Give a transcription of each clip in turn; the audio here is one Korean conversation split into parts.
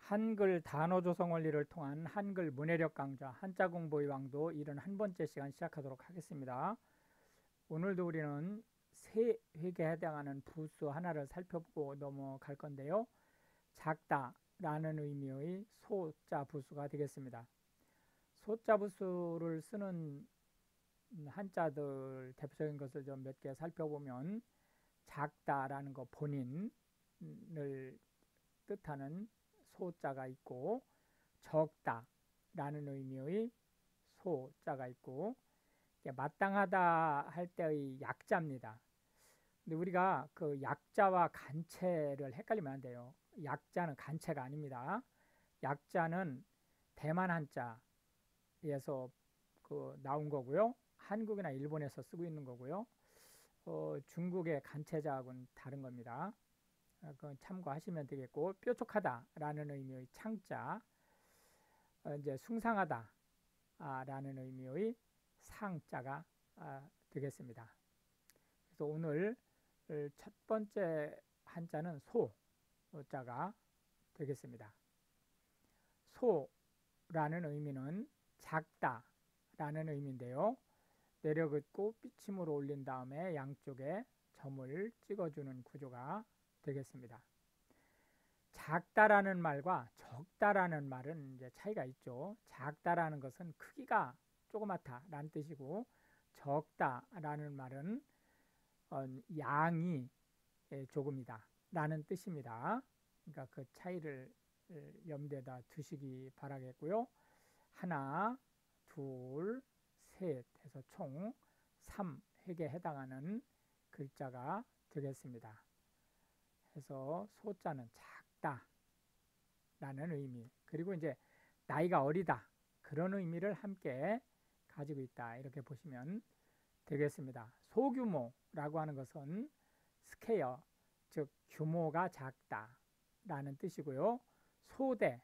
한글 단어 조성 원리를 통한 한글 문해력 강좌 한자 공부의 왕도 71번째 시간 시작하도록 하겠습니다. 오늘도 우리는 세 획에 해당하는 부수 하나를 살펴보고 넘어갈 건데요. 작다라는 의미의 소자 부수가 되겠습니다. 소자 부수를 쓰는 한자들 대표적인 것을 좀 몇 개 살펴보면 작다라는 거 본인을 뜻하는 소자가 있고 적다라는 의미의 소자가 있고 마땅하다 할 때의 약자입니다. 근데 우리가 그 약자와 간체를 헷갈리면 안 돼요. 약자는 간체가 아닙니다. 약자는 대만 한자에서 나온 거고요. 한국이나 일본에서 쓰고 있는 거고요. 중국의 간체자하고는 다른 겁니다. 그건 참고하시면 되겠고, 뾰족하다라는 의미의 창자, 이제 숭상하다라는 의미의 상자가 되겠습니다. 그래서 오늘 첫 번째 한자는 소자가 되겠습니다. 소라는 의미는 작다라는 의미인데요. 내려긋고 삐침으로 올린 다음에 양쪽에 점을 찍어주는 구조가 되겠습니다. 작다라는 말과 적다라는 말은 이제 차이가 있죠. 작다라는 것은 크기가 조그맣다라는 뜻이고, 적다라는 말은 양이 조금이다 라는 뜻입니다. 그러니까 그 차이를 염두에다 두시기 바라겠고요. 하나, 둘, 셋 해서 총 3획에 해당하는 글자가 되겠습니다. 해서 소자는 작다라는 의미, 그리고 이제 나이가 어리다 그런 의미를 함께 가지고 있다 이렇게 보시면 되겠습니다. 소규모라고 하는 것은 스케어, 즉 규모가 작다라는 뜻이고요. 소대는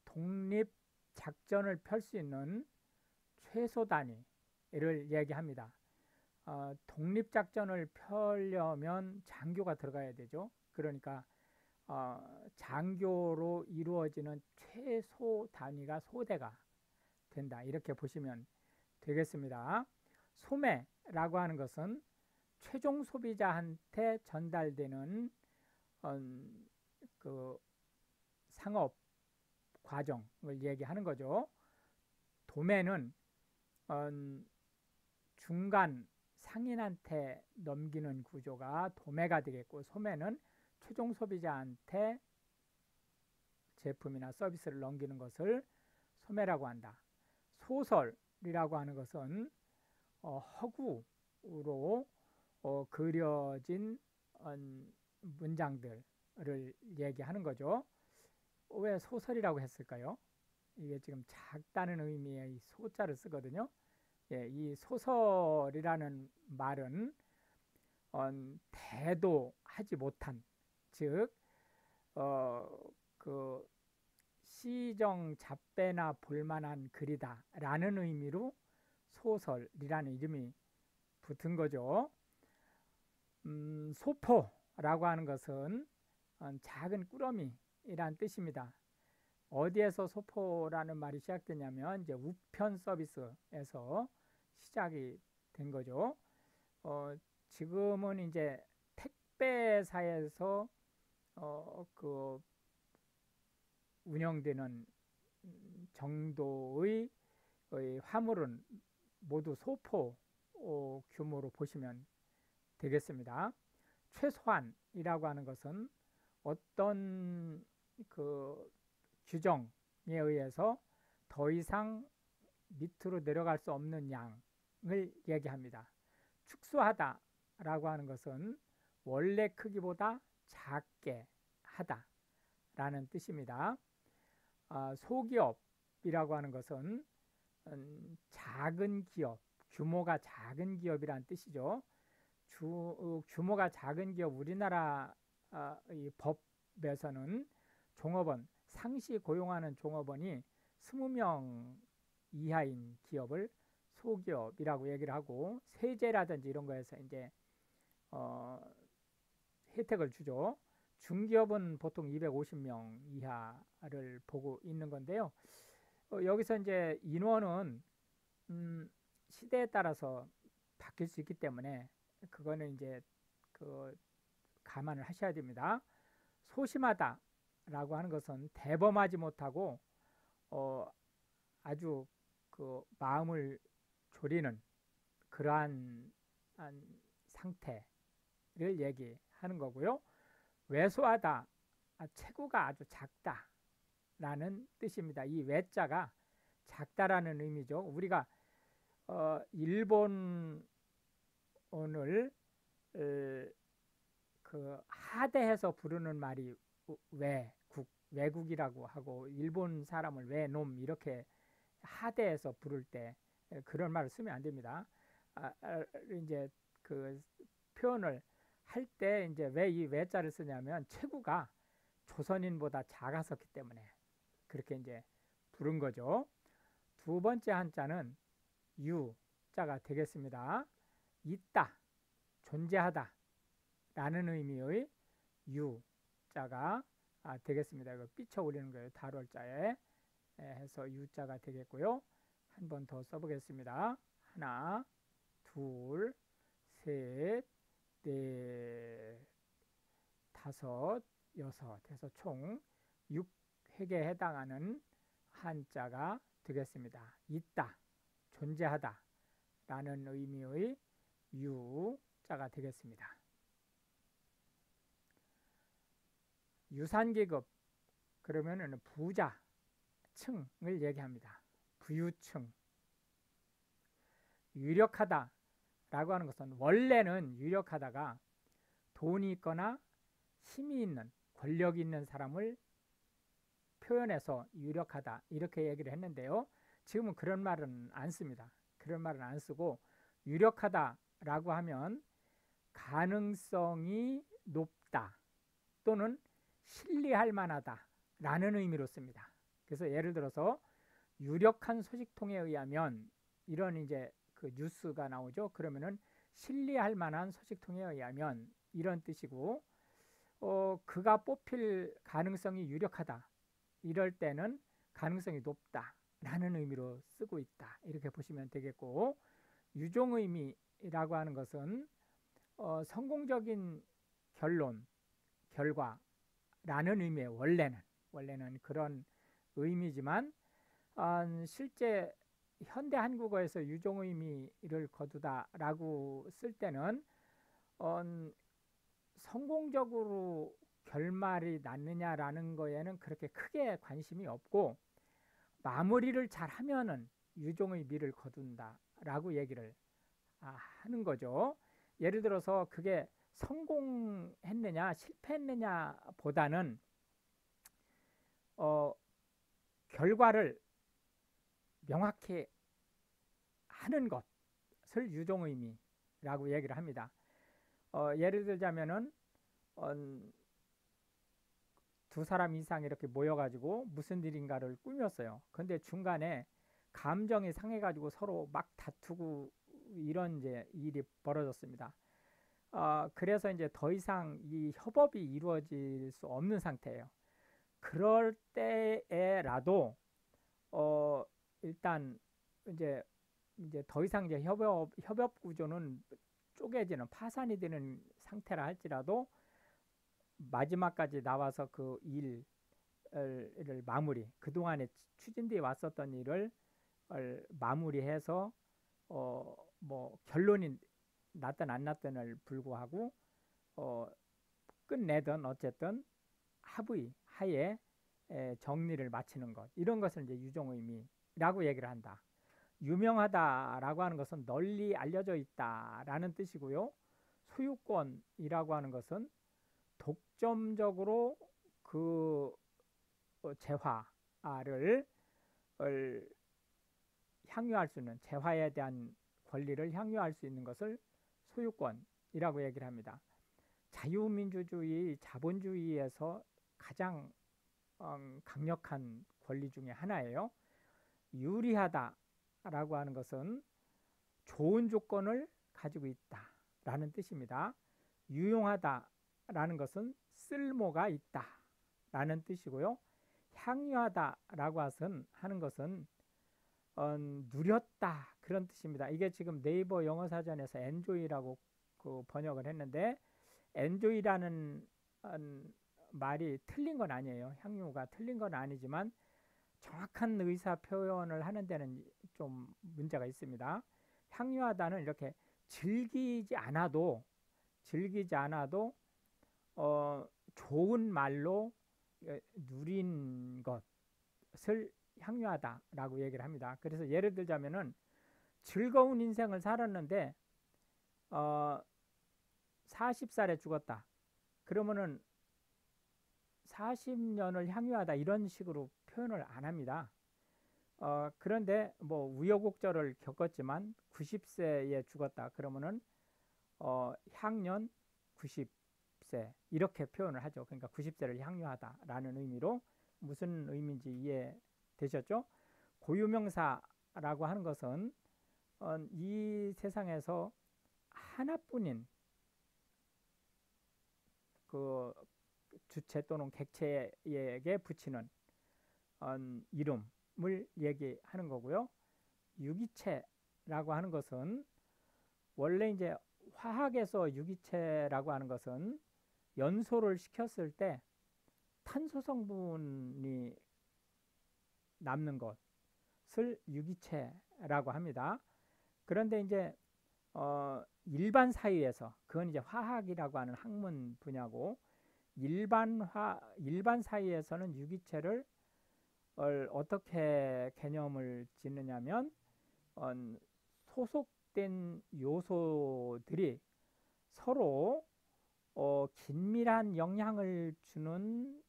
독립 작전을 펼 수 있는 최소 단위를 얘기합니다. 독립작전을 펴려면 장교가 들어가야 되죠. 그러니까 장교로 이루어지는 최소 단위가 소대가 된다 이렇게 보시면 되겠습니다. 소매라고 하는 것은 최종 소비자한테 전달되는 그 상업 과정을 얘기하는 거죠. 도매는 중간 상인한테 넘기는 구조가 도매가 되겠고, 소매는 최종 소비자한테 제품이나 서비스를 넘기는 것을 소매라고 한다. 소설이라고 하는 것은 허구로 그려진 문장들을 얘기하는 거죠. 왜 소설이라고 했을까요? 이게 지금 작다는 의미의 소자를 쓰거든요. 예, 이 소설이라는 말은 대도하지 못한, 즉 그 시정 잡배나 볼만한 글이다 라는 의미로 소설이라는 이름이 붙은 거죠. 소포라고 하는 것은 작은 꾸러미이란 뜻입니다. 어디에서 소포라는 말이 시작되냐면 이제 우편 서비스에서 시작이 된 거죠. 지금은 이제 택배사에서 운영되는 정도의 화물은 모두 소포 규모로 보시면 되겠습니다. 최소한이라고 하는 것은 어떤 그 규정에 의해서 더 이상 밑으로 내려갈 수 없는 양을 얘기합니다. 축소하다라고 하는 것은 원래 크기보다 작게 하다라는 뜻입니다. 소기업이라고 하는 것은 작은 기업, 규모가 작은 기업이라는 뜻이죠. 규모가 작은 기업, 우리나라 법에서는 종업원, 상시 고용하는 종업원이 20명 이하인 기업을 소기업이라고 얘기를 하고, 세제라든지 이런 거에서 이제 혜택을 주죠. 중기업은 보통 250명 이하를 보고 있는 건데요. 여기서 이제 인원은 시대에 따라서 바뀔 수 있기 때문에 그거는 이제 그 감안을 하셔야 됩니다. 소심하다라고 하는 것은 대범하지 못하고 어, 아주 그 마음을 졸이는 그러한 상태를 얘기하는 거고요. 왜소하다, 체구가 아주 작다라는 뜻입니다. 이 외자가 작다라는 의미죠. 우리가 일본을 그 하대해서 부르는 말이 외국이라고 하고, 일본 사람을 외놈 이렇게 하대해서 부를 때 그런 말을 쓰면 안 됩니다. 이제 그 표현을 할 때 이제 왜 이 외자를 쓰냐면 체구가 조선인보다 작았었기 때문에 그렇게 이제 부른 거죠. 두 번째 한자는 유자가 되겠습니다. 있다, 존재하다 라는 의미의 유자가 되겠습니다. 이거 삐쳐오리는 거예요. 달월자에 해서 유자가 되겠고요. 한 번 더 써보겠습니다. 하나, 둘, 셋, 넷, 다섯, 여섯 해서 총 6획에 해당하는 한자가 되겠습니다. 있다, 존재하다 라는 의미의 유자가 되겠습니다. 유산계급 그러면은 부자 층을 얘기합니다. 부유층. 유력하다 라고 하는 것은 원래는 유력하다가 돈이 있거나 힘이 있는, 권력이 있는 사람을 표현해서 유력하다 이렇게 얘기를 했는데요. 지금은 그런 말은 안 씁니다. 그런 말은 안 쓰고 유력하다 라고 하면 가능성이 높다 또는 신뢰할 만하다 라는 의미로 씁니다. 그래서 예를 들어서 유력한 소식통에 의하면 이런 이제 그 뉴스가 나오죠. 그러면은 신뢰할 만한 소식통에 의하면 이런 뜻이고, 그가 뽑힐 가능성이 유력하다 이럴 때는 가능성이 높다 라는 의미로 쓰고 있다 이렇게 보시면 되겠고, 유종의미라고 하는 것은 성공적인 결론, 결과라는 의미의 원래는 그런 의미지만 실제 현대 한국어에서 유종의미를 거두다라고 쓸 때는 성공적으로 결말이 났느냐라는 거에는 그렇게 크게 관심이 없고, 마무리를 잘 하면은 유종의미를 거둔다라고 얘기를 하는 거죠. 예를 들어서 그게 성공했느냐 실패했느냐 보다는 결과를 명확히 하는 것을 유종의미라고 얘기를 합니다. 예를 들자면은 두 사람 이상 이렇게 모여가지고 무슨 일인가를 꾸몄어요. 근데 중간에 감정이 상해가지고 서로 막 다투고 이런 이제 일이 벌어졌습니다. 그래서 이제 더 이상 이 협업이 이루어질 수 없는 상태예요. 그럴 때에라도 일단 이제 더 이상 이제 협업 구조는 쪼개지는 파산이 되는 상태라 할지라도 마지막까지 나와서 그 일을 마무리, 그동안에 추진되어 왔었던 일을 마무리해서 뭐 결론이 났든 안 났든을 불구하고 끝내든 어쨌든 합의 하에 정리를 마치는 것, 이런 것을 이제 유종의미라고 얘기를 한다. 유명하다라고 하는 것은 널리 알려져 있다라는 뜻이고요. 소유권이라고 하는 것은 독점적으로 그 재화를 향유할 수 있는, 재화에 대한 권리를 향유할 수 있는 것을 소유권이라고 얘기를 합니다. 자유민주주의, 자본주의에서 가장 강력한 권리 중에 하나예요. 유리하다라고 하는 것은 좋은 조건을 가지고 있다라는 뜻입니다. 유용하다라는 것은 쓸모가 있다 라는 뜻이고요. 향유하다 라고 하는 것은 누렸다 그런 뜻입니다. 이게 지금 네이버 영어 사전에서 enjoy라고 그 번역을 했는데 enjoy라는 말이 틀린 건 아니에요. 향유가 틀린 건 아니지만 정확한 의사 표현을 하는 데는 좀 문제가 있습니다. 향유하다는 이렇게 즐기지 않아도 좋은 말로 누린 것을 향유하다라고 얘기를 합니다. 그래서 예를 들자면은 즐거운 인생을 살았는데 40살에 죽었다. 그러면은 40년을 향유하다 이런 식으로 표현을 안 합니다. 그런데 뭐 우여곡절을 겪었지만 90세에 죽었다. 그러면은 향년 90세 이렇게 표현을 하죠. 그러니까 90세를 향유하다라는 의미로 무슨 의미인지 이해되셨죠? 고유명사라고 하는 것은 이 세상에서 하나뿐인 그 주체 또는 객체에게 붙이는 이름을 얘기하는 거고요. 유기체라고 하는 것은 원래 이제 화학에서 유기체라고 하는 것은 연소를 시켰을 때 탄소 성분이 남는 것을 유기체라고 합니다. 그런데 이제 일반 사회에서 그건 이제 화학이라고 하는 학문 분야고 일반 사회에서는 유기체를 어떻게 개념을 짓느냐면 소속된 요소들이 서로 긴밀한 영향을 주는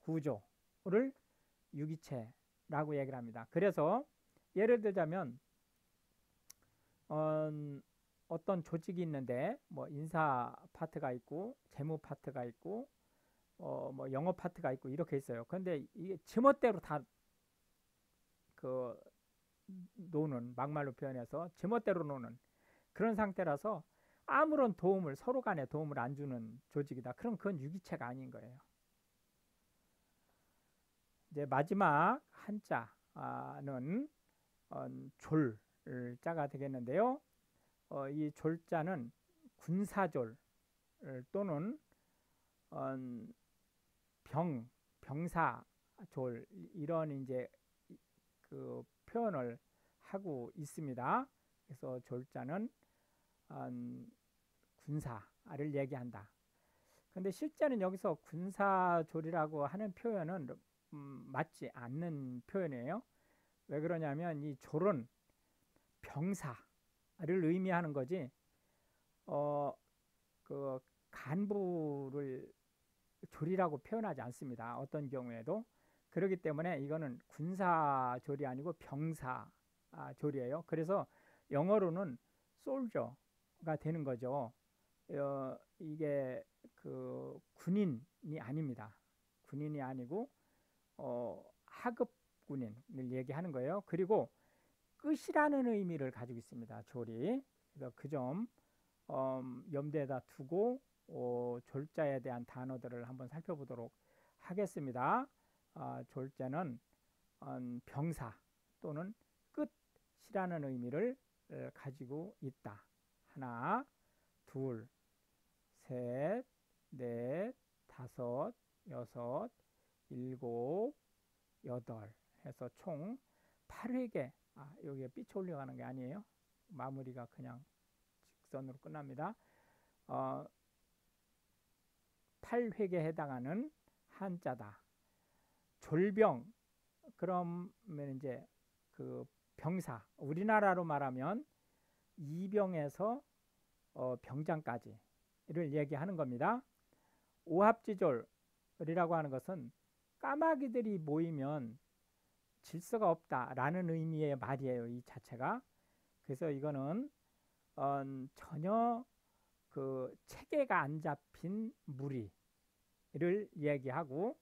구조를 유기체라고 얘기를 합니다. 그래서 예를 들자면 어떤 조직이 있는데 뭐 인사 파트가 있고 재무 파트가 있고 뭐 영어 파트가 있고 이렇게 있어요. 그런데 이게 제멋대로 다 그 노는 막말로 표현해서 제멋대로 노는 그런 상태라서 아무런 서로 간에 도움을 안 주는 조직이다. 그럼 그건 유기체가 아닌 거예요. 이제 마지막 한자는 졸자가 되겠는데요. 이 졸자는 군사졸 또는 병사졸 이런 이제 그 표현을 하고 있습니다. 그래서 졸자는 군사를 얘기한다. 근데 실제는 여기서 군사졸이라고 하는 표현은 맞지 않는 표현이에요. 왜 그러냐면 이 졸은 병사를 의미하는 거지 그 간부를 졸이라고 표현하지 않습니다. 어떤 경우에도. 그렇기 때문에 이거는 군사졸이 아니고 병사졸이에요. 그래서 영어로는 soldier가 되는 거죠. 이게 그 군인이 아닙니다. 군인이 아니고 하급 군인을 얘기하는 거예요. 그리고 끝이라는 의미를 가지고 있습니다. 졸이. 그래서 그 점 염두에다 두고 졸자에 대한 단어들을 한번 살펴보도록 하겠습니다. 졸자는 병사 또는 끝이라는 의미를 가지고 있다. 하나, 둘, 셋, 넷, 다섯, 여섯, 일곱, 여덟 해서 총 8회개. 여기에 삐쳐 올려가는 게 아니에요. 마무리가 그냥 직선으로 끝납니다. 8회개에 해당하는 한자다. 졸병 그러면 이제 그 병사 우리나라로 말하면 이병에서 병장까지를 얘기하는 겁니다. 오합지졸이라고 하는 것은 까마귀들이 모이면 질서가 없다라는 의미의 말이에요. 이 자체가. 그래서 이거는 전혀 그 체계가 안 잡힌 무리를 얘기하고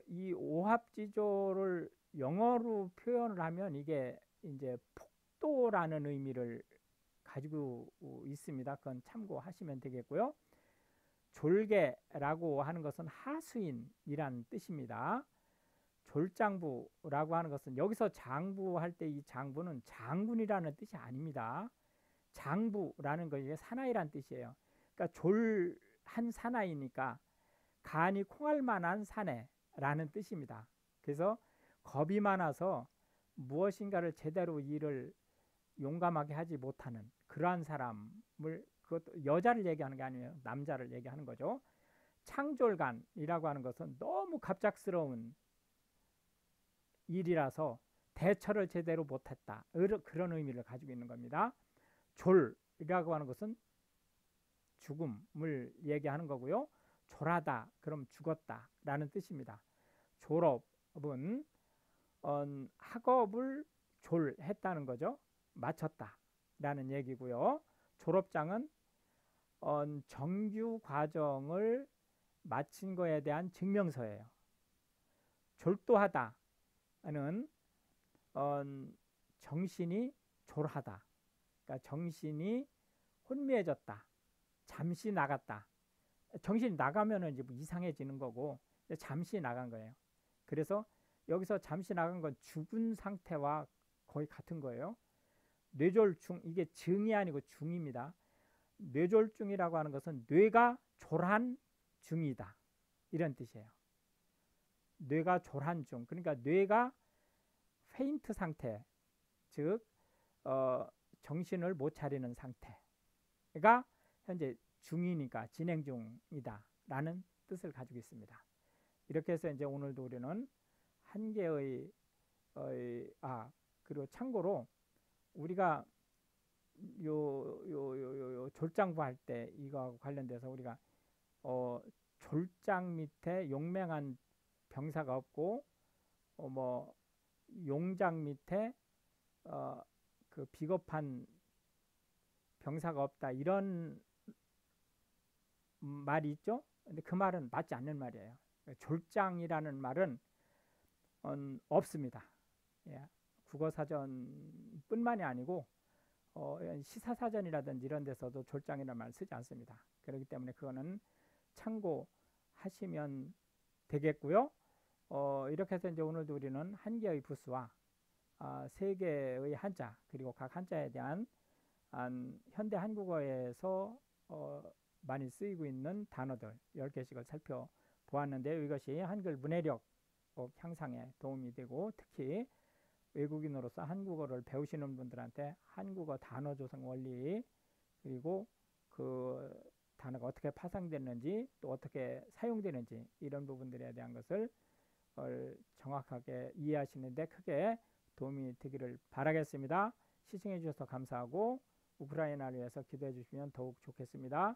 이 오합지졸을 영어로 표현을 하면 이게 이제 폭도라는 의미를 가지고 있습니다. 그건 참고하시면 되겠고요. 졸개라고 하는 것은 하수인이란 뜻입니다. 졸장부라고 하는 것은 여기서 장부할 때 이 장부는 장군이라는 뜻이 아닙니다. 장부라는 것이 사나이란 뜻이에요. 그러니까 졸한 사나이니까 간이 콩알 만한 사내라는 뜻입니다. 그래서 겁이 많아서 무엇인가를 제대로 일을 용감하게 하지 못하는 그러한 사람을, 그것도 여자를 얘기하는 게 아니에요. 남자를 얘기하는 거죠. 창졸간이라고 하는 것은 너무 갑작스러운 일이라서 대처를 제대로 못했다, 그런 의미를 가지고 있는 겁니다. 졸이라고 하는 것은 죽음을 얘기하는 거고요. 졸하다 그럼 죽었다 라는 뜻입니다. 졸업은 학업을 졸했다는 거죠. 마쳤다 라는 얘기고요. 졸업장은 정규 과정을 마친 거에 대한 증명서예요. 졸도하다는 정신이 졸하다, 그러니까 정신이 혼미해졌다, 잠시 나갔다. 정신이 나가면은 이제 뭐 이상해지는 거고, 잠시 나간 거예요. 그래서 여기서 잠시 나간 건 죽은 상태와 거의 같은 거예요. 뇌졸중, 이게 증이 아니고 중입니다. 뇌졸중이라고 하는 것은 뇌가 졸한 중이다 이런 뜻이에요. 뇌가 졸한 중, 그러니까 뇌가 페인트 상태, 즉 정신을 못 차리는 상태가 현재 중이니까 진행 중이다 라는 뜻을 가지고 있습니다. 이렇게 해서 이제 오늘도 우리는 한 개의 그리고 참고로 우리가 요 졸장부 할 때 이거하고 관련돼서 우리가 졸장 밑에 용맹한 병사가 없고 뭐 용장 밑에 그 비겁한 병사가 없다 이런 말이 있죠. 근데 그 말은 맞지 않는 말이에요. 졸장이라는 말은 없습니다. 예, 국어사전뿐만이 아니고 시사사전이라든지 이런 데서도 졸장이라는 말 쓰지 않습니다. 그렇기 때문에 그거는 참고하시면 되겠고요. 이렇게 해서 이제 오늘도 우리는 한 개의 부수와 세 개의 한자, 그리고 각 한자에 대한 현대 한국어에서 많이 쓰이고 있는 단어들 10개씩을 살펴보았는데요. 이것이 한글 문해력 향상에 도움이 되고, 특히 외국인으로서 한국어를 배우시는 분들한테 한국어 단어 조성 원리, 그리고 그 단어가 어떻게 파생됐는지 또 어떻게 사용되는지 이런 부분들에 대한 것을 정확하게 이해하시는 데 크게 도움이 되기를 바라겠습니다. 시청해 주셔서 감사하고 우크라이나를 위해서 기도해 주시면 더욱 좋겠습니다.